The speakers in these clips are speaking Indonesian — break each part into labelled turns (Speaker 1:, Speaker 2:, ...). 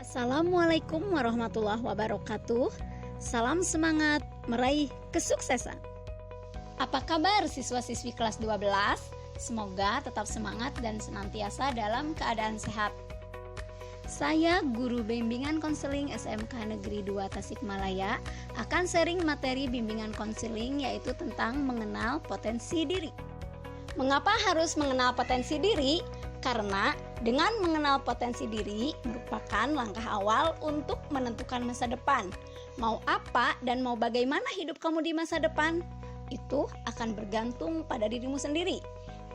Speaker 1: Assalamualaikum warahmatullahi wabarakatuh. Salam semangat meraih kesuksesan. Apa kabar siswa-siswi kelas 12? Semoga tetap semangat dan senantiasa dalam keadaan sehat. Saya guru bimbingan konseling SMK Negeri 2 Tasikmalaya akan sharing materi bimbingan konseling yaitu tentang mengenal potensi diri. Mengapa harus mengenal potensi diri? Karena dengan mengenal potensi diri merupakan langkah awal untuk menentukan masa depan. Mau apa dan mau bagaimana hidup kamu di masa depan? Itu akan bergantung pada dirimu sendiri.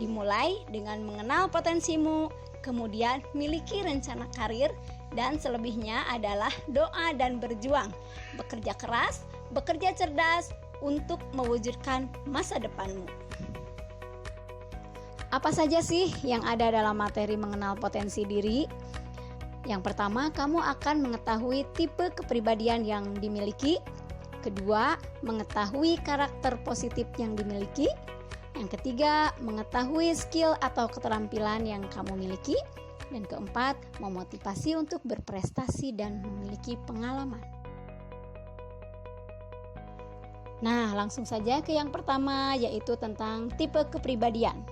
Speaker 1: Dimulai dengan mengenal potensimu, kemudian miliki rencana karir, dan selebihnya adalah doa dan berjuang. Bekerja keras, bekerja cerdas untuk mewujudkan masa depanmu. Apa saja sih yang ada dalam materi mengenal potensi diri? Yang pertama, kamu akan mengetahui tipe kepribadian yang dimiliki. Kedua, mengetahui karakter positif yang dimiliki. Yang ketiga, mengetahui skill atau keterampilan yang kamu miliki. Dan keempat, memotivasi untuk berprestasi dan memiliki pengalaman. Nah, langsung saja ke yang pertama, yaitu tentang tipe kepribadian.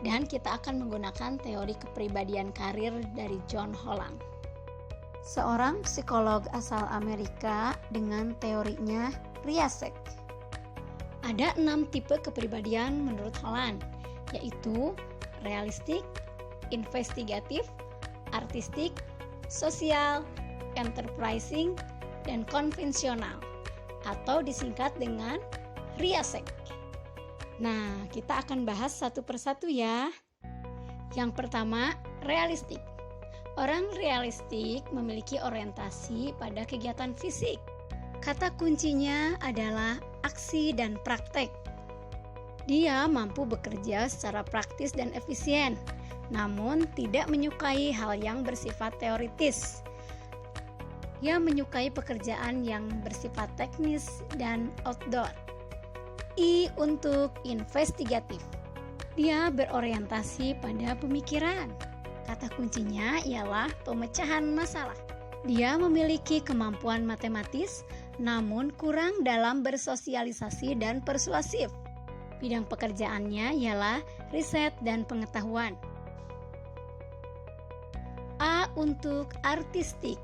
Speaker 1: Dan kita akan menggunakan teori kepribadian karir dari John Holland, seorang psikolog asal Amerika dengan teorinya Riasek. Ada 6 tipe kepribadian menurut Holland, yaitu realistik, investigatif, artistik, sosial, enterprising, dan konvensional, atau disingkat dengan Riasek. Nah, kita akan bahas satu persatu ya. Yang pertama, realistik. Orang realistik memiliki orientasi pada kegiatan fisik. Kata kuncinya adalah aksi dan praktek. Dia mampu bekerja secara praktis dan efisien, namun tidak menyukai hal yang bersifat teoritis. Dia menyukai pekerjaan yang bersifat teknis dan outdoor. I untuk investigatif. Dia berorientasi pada pemikiran. Kata kuncinya ialah pemecahan masalah. Dia memiliki kemampuan matematis, namun kurang dalam bersosialisasi dan persuasif. Bidang pekerjaannya ialah riset dan pengetahuan. A untuk artistik.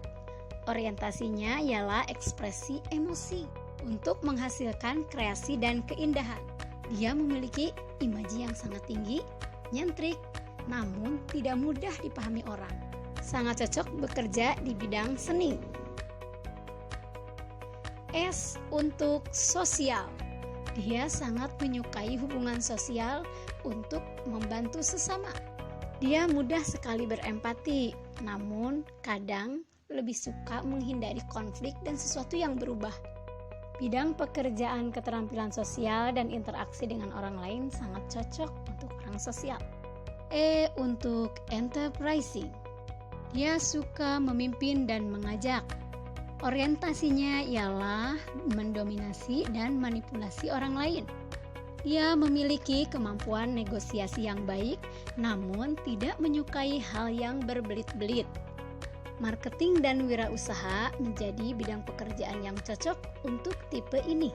Speaker 1: Orientasinya ialah ekspresi emosi untuk menghasilkan kreasi dan keindahan. Dia memiliki imaji yang sangat tinggi, nyentrik, namun tidak mudah dipahami orang. Sangat cocok bekerja di bidang seni. S untuk sosial. Dia sangat menyukai hubungan sosial untuk membantu sesama. Dia mudah sekali berempati, namun kadang lebih suka menghindari konflik dan sesuatu yang berubah. Bidang pekerjaan keterampilan sosial dan interaksi dengan orang lain sangat cocok untuk orang sosial. E untuk enterprising. Dia suka memimpin dan mengajak. Orientasinya ialah mendominasi dan manipulasi orang lain. Dia memiliki kemampuan negosiasi yang baik, namun tidak menyukai hal yang berbelit-belit. Marketing dan wirausaha menjadi bidang pekerjaan yang cocok untuk tipe ini.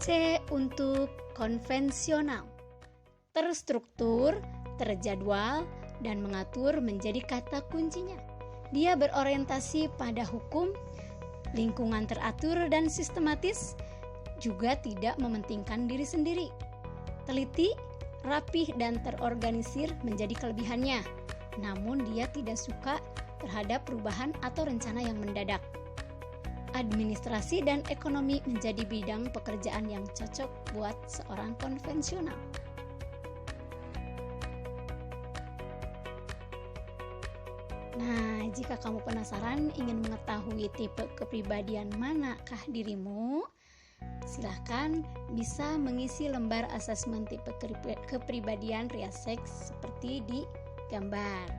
Speaker 1: C untuk konvensional. Terstruktur, terjadwal, dan mengatur menjadi kata kuncinya. Dia berorientasi pada hukum, lingkungan teratur dan sistematis, juga tidak mementingkan diri sendiri. Teliti, rapih, dan terorganisir menjadi kelebihannya. Namun dia tidak suka terhadap perubahan atau rencana yang mendadak. Administrasi dan ekonomi menjadi bidang pekerjaan yang cocok buat seorang konvensional. Nah, jika kamu penasaran ingin mengetahui tipe kepribadian manakah dirimu, silahkan bisa mengisi lembar asesmen tipe kepribadian Riasek seperti di gambar.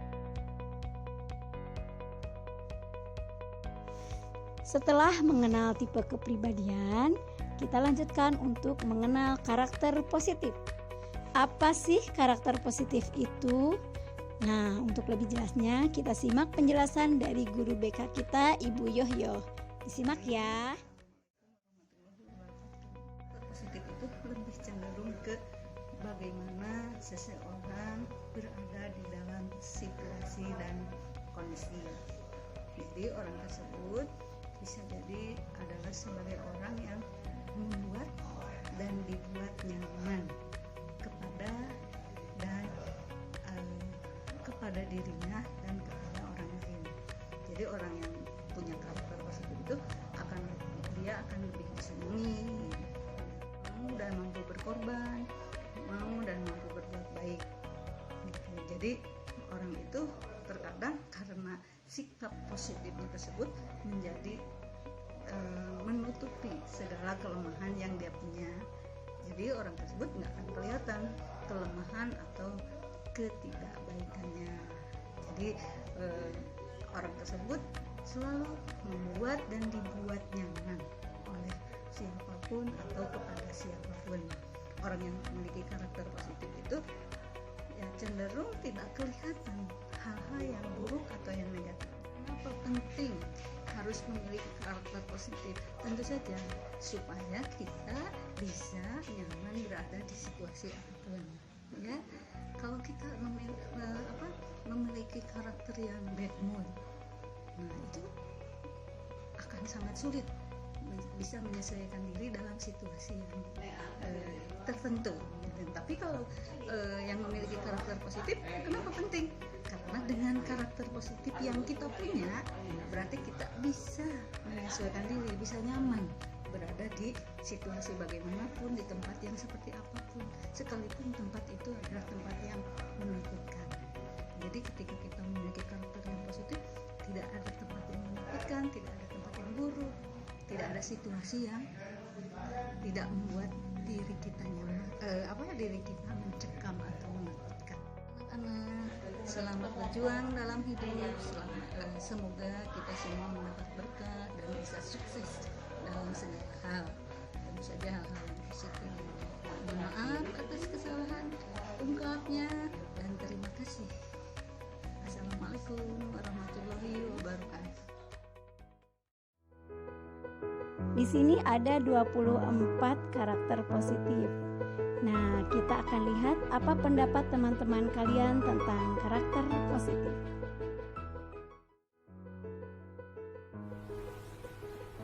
Speaker 1: Setelah mengenal tipe kepribadian, kita lanjutkan untuk mengenal karakter positif. Apa sih karakter positif itu? Nah, untuk lebih jelasnya kita simak penjelasan dari guru BK kita, Ibu Yohyo. Disimak ya.
Speaker 2: Positif itu lebih cenderung ke bagaimana seseorang berada di dalam situasi dan kondisi. Jadi orang tersebut bisa jadi adalah sebagai orang yang membuat dan dibuat nyaman kepada kepada dirinya dan kepada orang lain. Jadi orang yang punya karakter positif itu dia akan lebih disenangi, mau dan mampu berkorban, mau dan mampu berbuat baik. Gitu. Jadi orang itu terkadang karena sikap positifnya tersebut menjadi menutupi segala kelemahan yang dia punya. Jadi orang tersebut nggak akan kelihatan kelemahan atau ketidakbaikannya. Jadi orang tersebut selalu membuat dan dibuat nyaman oleh siapapun atau kepada siapapun. Orang yang memiliki karakter positif itu ya cenderung tidak kelihatan hal-hal yang buruk atau yang negatif. Kenapa penting harus memiliki karakter positif? Tentu saja supaya kita bisa nyaman berada di situasi apapun. Ya, kalau kita memiliki karakter yang bad mood, nah itu akan sangat sulit bisa menyesuaikan diri dalam situasi yang tertentu. Tapi kalau yang memiliki karakter positif, kenapa penting? Karena dengan karakter positif yang kita punya, berarti kita bisa menyesuaikan diri, bisa nyaman berada di situasi bagaimanapun, di tempat yang seperti apapun, sekalipun tempat itu adalah tempat yang menakutkan. Jadi ketika kita memiliki karakter yang positif, tidak ada tempat yang menakutkan, tidak ada tempat yang buruk, tidak ada situasi yang tidak membuat diri kita nyaman, diri kita mencekam atau menakutkan. Anak-anak, selamat berjuang dalam hidup. Semoga kita semua mendapat berkat dan bisa sukses dalam segala hal. Tentu saja hal-hal yang positif. Mohon maaf atas kesalahan ungkapnya dan terima kasih. Assalamualaikum warahmatullahi wabarakatuh.
Speaker 1: Di sini ada 24 karakter positif. Nah, kita akan lihat apa pendapat teman-teman kalian tentang karakter positif.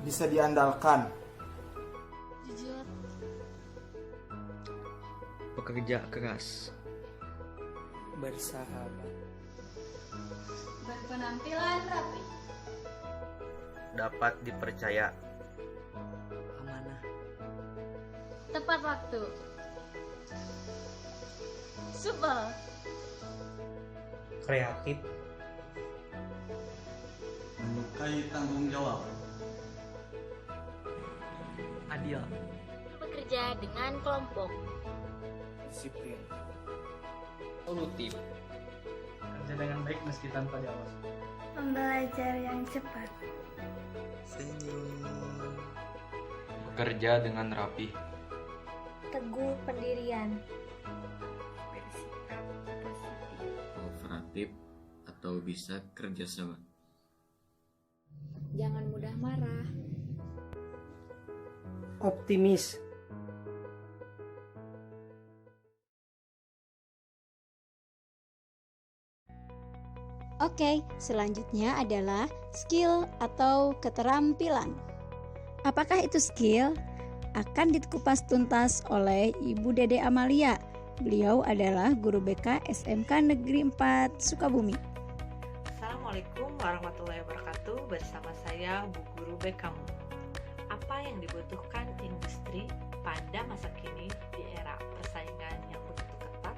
Speaker 3: Bisa diandalkan,
Speaker 1: Jujur,
Speaker 4: pekerja keras,
Speaker 5: bersahabat,
Speaker 1: berpenampilan rapi,
Speaker 4: dapat dipercaya,
Speaker 5: amanah,
Speaker 1: tepat waktu, supel,
Speaker 5: kreatif,
Speaker 6: menyukai tanggung jawab,
Speaker 5: adil,
Speaker 1: bekerja dengan kelompok,
Speaker 5: disiplin,
Speaker 4: solutif,
Speaker 5: kerja dengan baik meski tanpa diawas,
Speaker 7: Pembelajar yang cepat,
Speaker 5: senyum,
Speaker 4: bekerja dengan rapi,
Speaker 7: teguh pendirian,
Speaker 8: bersikap positif, kooperatif atau bisa kerjasama.
Speaker 7: jangan mudah marah,
Speaker 5: optimis,
Speaker 1: Oke, selanjutnya adalah skill atau keterampilan. Apakah itu skill? Akan dikupas tuntas oleh Ibu Dede Amalia. Beliau adalah guru BK SMK Negeri 4 Sukabumi.
Speaker 9: Assalamualaikum warahmatullahi wabarakatuh. Bersama saya Bu Guru BKmu. Apa yang dibutuhkan industri pada masa kini di era persaingan yang begitu ketat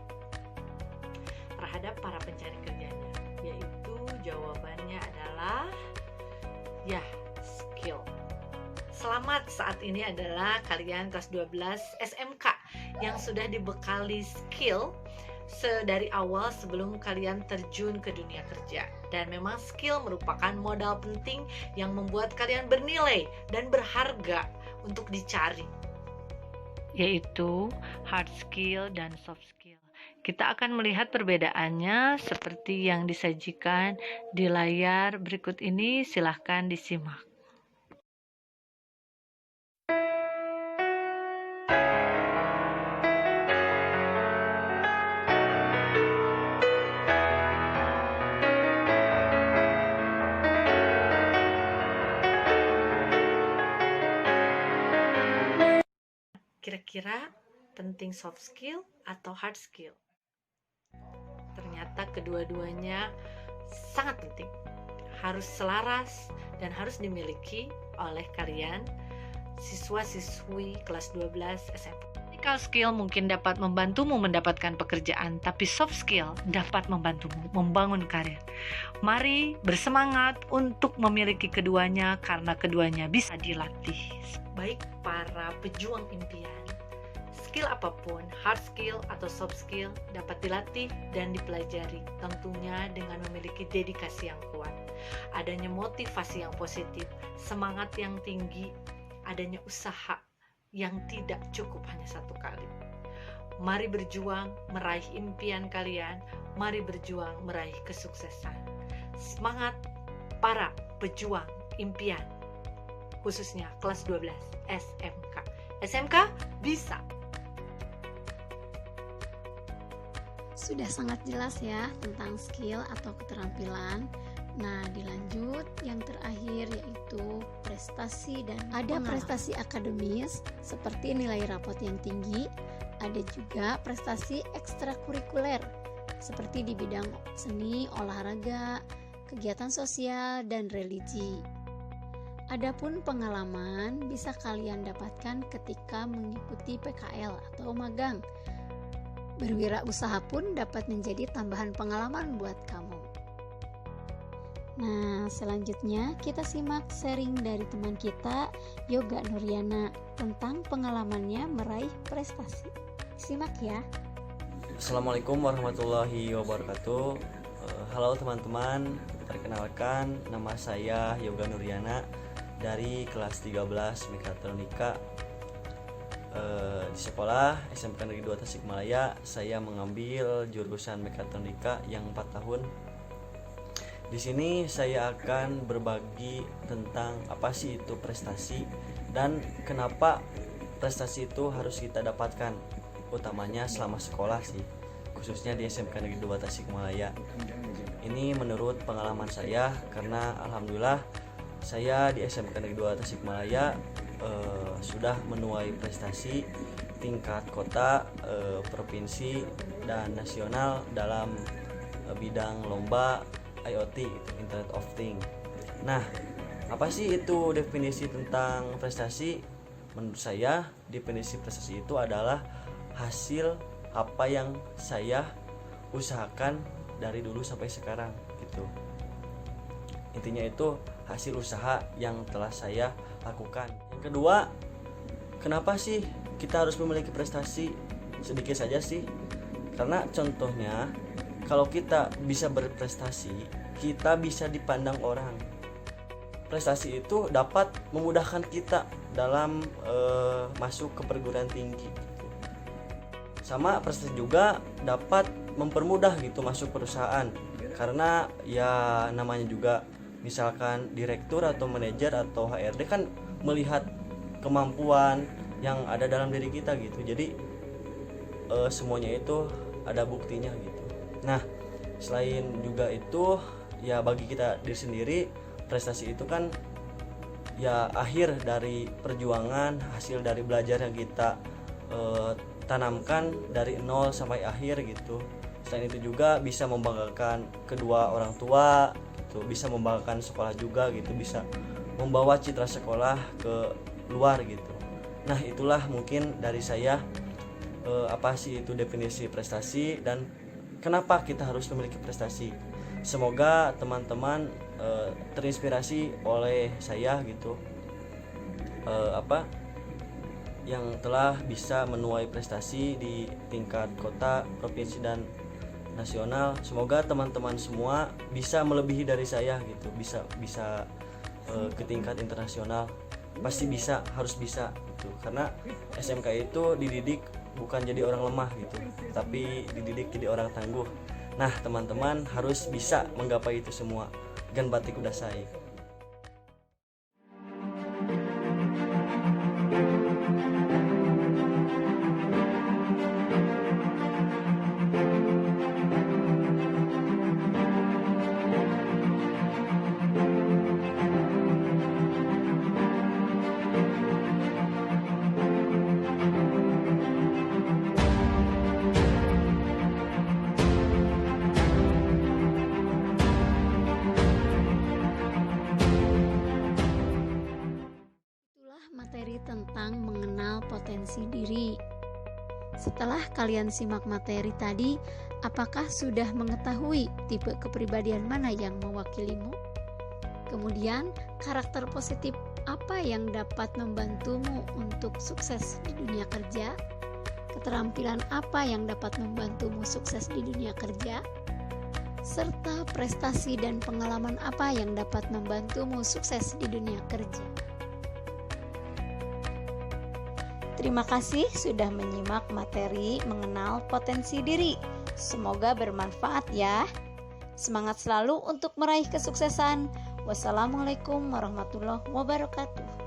Speaker 9: terhadap para pencari kerjanya? Yaitu jawabannya adalah skill. Selamat, saat ini adalah kalian kelas 12 SMK yang sudah dibekali skill dari awal sebelum kalian terjun ke dunia kerja. Dan memang skill merupakan modal penting yang membuat kalian bernilai dan berharga untuk dicari, yaitu hard skill dan soft skill. Kita akan melihat perbedaannya seperti yang disajikan di layar berikut ini. Silahkan disimak. Kira-kira penting soft skill atau hard skill? Ternyata kedua-duanya sangat penting. Harus selaras dan harus dimiliki oleh kalian siswa-siswi kelas 12 SMP. Technical skill mungkin dapat membantumu mendapatkan pekerjaan, tapi soft skill dapat membantumu membangun karir. Mari bersemangat untuk memiliki keduanya karena keduanya bisa dilatih. Baik para pejuang impian, skill apapun, hard skill atau soft skill dapat dilatih dan dipelajari, tentunya dengan memiliki dedikasi yang kuat, adanya motivasi yang positif, semangat yang tinggi, adanya usaha yang tidak cukup hanya satu kali. Mari berjuang meraih impian kalian, mari berjuang meraih kesuksesan. Semangat para pejuang impian, khususnya kelas 12 SMK. SMK bisa.
Speaker 1: Sudah sangat jelas ya tentang skill atau keterampilan. Nah, dilanjut yang terakhir yaitu prestasi, dan ada prestasi akademis seperti nilai rapot yang tinggi, ada juga prestasi ekstrakurikuler seperti di bidang seni, olahraga, kegiatan sosial, dan religi. Adapun pengalaman bisa kalian dapatkan ketika mengikuti PKL atau magang. Berwirausaha pun dapat menjadi tambahan pengalaman buat kamu. Nah, selanjutnya kita simak sharing dari teman kita, Yoga Nuriana, tentang pengalamannya meraih prestasi. Simak ya.
Speaker 10: Assalamualaikum warahmatullahi wabarakatuh. Halo teman-teman, perkenalkan nama saya Yoga Nuriana dari kelas 13 Mekatronika. Di sekolah SMK Negeri 2 Tasikmalaya saya mengambil jurusan Mekatronika yang 4 tahun. Di sini saya akan berbagi tentang apa sih itu prestasi dan kenapa prestasi itu harus kita dapatkan, utamanya selama sekolah sih, khususnya di SMK Negeri 2 Tasikmalaya. Ini menurut pengalaman saya karena alhamdulillah saya di SMK Negeri 2 Tasikmalaya sudah menuai prestasi tingkat kota, provinsi, dan nasional dalam bidang lomba IoT, Internet of Things. Nah, apa sih itu definisi tentang prestasi? Menurut saya, definisi prestasi itu adalah hasil apa yang saya usahakan dari dulu sampai sekarang gitu. Intinya itu hasil usaha yang telah saya lakukan. Yang kedua, kenapa sih kita harus memiliki prestasi? Sedikit saja sih. Karena contohnya, kalau kita bisa berprestasi, kita bisa dipandang orang. Prestasi itu dapat memudahkan kita dalam masuk ke perguruan tinggi gitu. Sama prestasi juga dapat mempermudah gitu masuk perusahaan. Karena ya namanya juga misalkan direktur atau manajer atau HRD kan melihat kemampuan yang ada dalam diri kita gitu. Jadi semuanya itu ada buktinya gitu. Nah, selain juga itu ya bagi kita diri sendiri, prestasi itu kan ya akhir dari perjuangan, hasil dari belajar yang kita tanamkan dari nol sampai akhir gitu. Selain itu juga bisa membanggakan kedua orang tua gitu, bisa membanggakan sekolah juga gitu, bisa membawa citra sekolah ke luar gitu. Nah, itulah mungkin dari saya apa sih itu definisi prestasi dan kenapa kita harus memiliki prestasi. Semoga teman-teman terinspirasi oleh saya gitu, yang telah bisa menuai prestasi di tingkat kota, provinsi, dan nasional. Semoga teman-teman semua bisa melebihi dari saya gitu, bisa ke tingkat internasional. Pasti bisa, harus bisa gitu. Karena SMK itu dididik bukan jadi orang lemah gitu, tapi dididik jadi orang tangguh. Nah teman-teman harus bisa menggapai itu semua. Gan batik udah saya.
Speaker 1: Materi tentang mengenal potensi diri. Setelah kalian simak materi tadi, apakah sudah mengetahui tipe kepribadian mana yang mewakilimu? Kemudian, karakter positif apa yang dapat membantumu untuk sukses di dunia kerja? Keterampilan apa yang dapat membantumu sukses di dunia kerja? Serta prestasi dan pengalaman apa yang dapat membantumu sukses di dunia kerja? Terima kasih sudah menyimak materi mengenal potensi diri. Semoga bermanfaat ya. Semangat selalu untuk meraih kesuksesan. Wassalamualaikum warahmatullahi wabarakatuh.